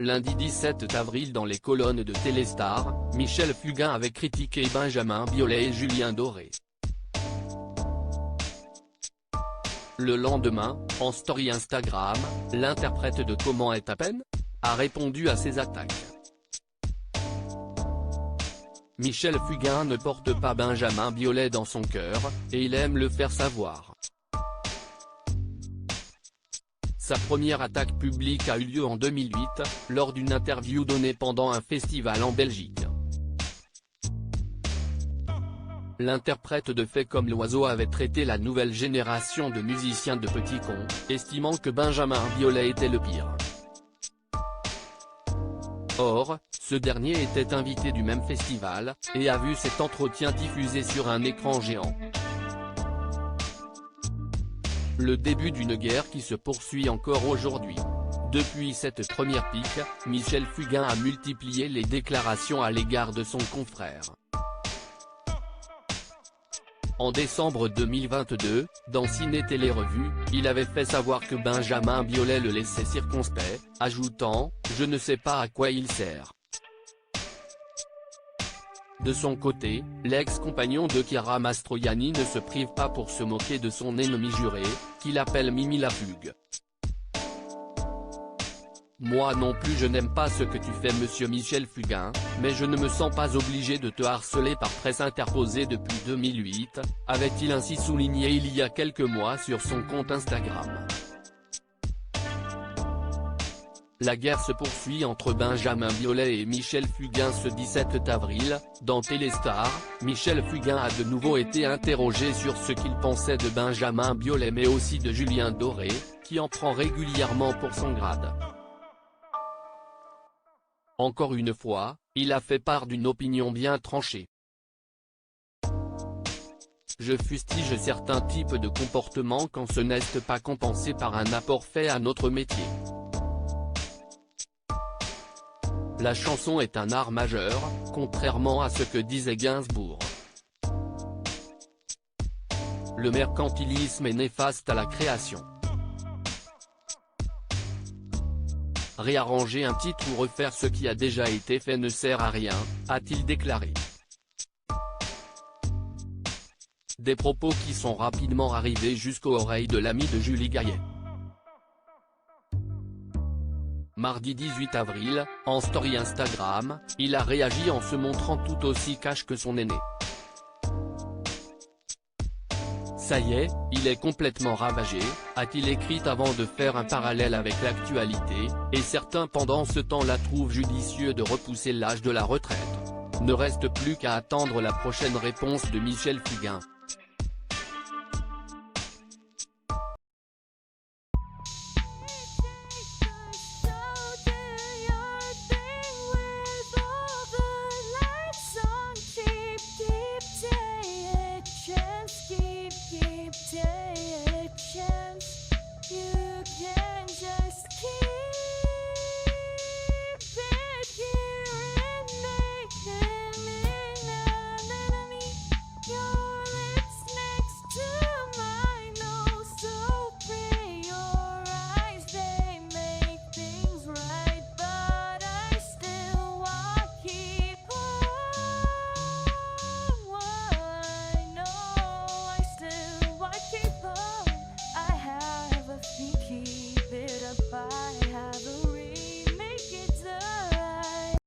Lundi 17 avril dans les colonnes de Téléstar, Michel Fugain avait critiqué Benjamin Biolay et Julien Doré. Le lendemain, en story Instagram, l'interprète de Comment est à peine a répondu à ces attaques. Michel Fugain ne porte pas Benjamin Biolay dans son cœur, et il aime le faire savoir. Sa première attaque publique a eu lieu en 2008, lors d'une interview donnée pendant un festival en Belgique. L'interprète de Fait comme l'oiseau avait traité la nouvelle génération de musiciens de petits cons, estimant que Benjamin Biolay était le pire. Or, ce dernier était invité du même festival, et a vu cet entretien diffusé sur un écran géant. Le début d'une guerre qui se poursuit encore aujourd'hui. Depuis cette première pique, Michel Fugain a multiplié les déclarations à l'égard de son confrère. En décembre 2022, dans Ciné Télé Revue, il avait fait savoir que Benjamin Biolay le laissait circonspect, ajoutant « Je ne sais pas à quoi il sert ». De son côté, l'ex-compagnon de Chiara Mastroianni ne se prive pas pour se moquer de son ennemi juré, qu'il appelle Mimi Lafugue. Moi non plus je n'aime pas ce que tu fais monsieur Michel Fugain, mais je ne me sens pas obligé de te harceler par presse interposée depuis 2008, avait-il ainsi souligné il y a quelques mois sur son compte Instagram. La guerre se poursuit entre Benjamin Biolay et Michel Fugain ce 17 avril, dans Téléstar, Michel Fugain a de nouveau été interrogé sur ce qu'il pensait de Benjamin Biolay mais aussi de Julien Doré, qui en prend régulièrement pour son grade. Encore une fois, il a fait part d'une opinion bien tranchée. Je fustige certains types de comportements quand ce n'est pas compensé par un apport fait à notre métier. La chanson est un art majeur, contrairement à ce que disait Gainsbourg. Le mercantilisme est néfaste à la création. Réarranger un titre ou refaire ce qui a déjà été fait ne sert à rien, a-t-il déclaré. Des propos qui sont rapidement arrivés jusqu'aux oreilles de l'ami de Julie Gaillet. Mardi 18 avril, en story Instagram, il a réagi en se montrant tout aussi cash que son aîné. Ça y est, il est complètement ravagé, a-t-il écrit avant de faire un parallèle avec l'actualité, et certains pendant ce temps-là trouvent judicieux de repousser l'âge de la retraite. Ne reste plus qu'à attendre la prochaine réponse de Michel Fugain.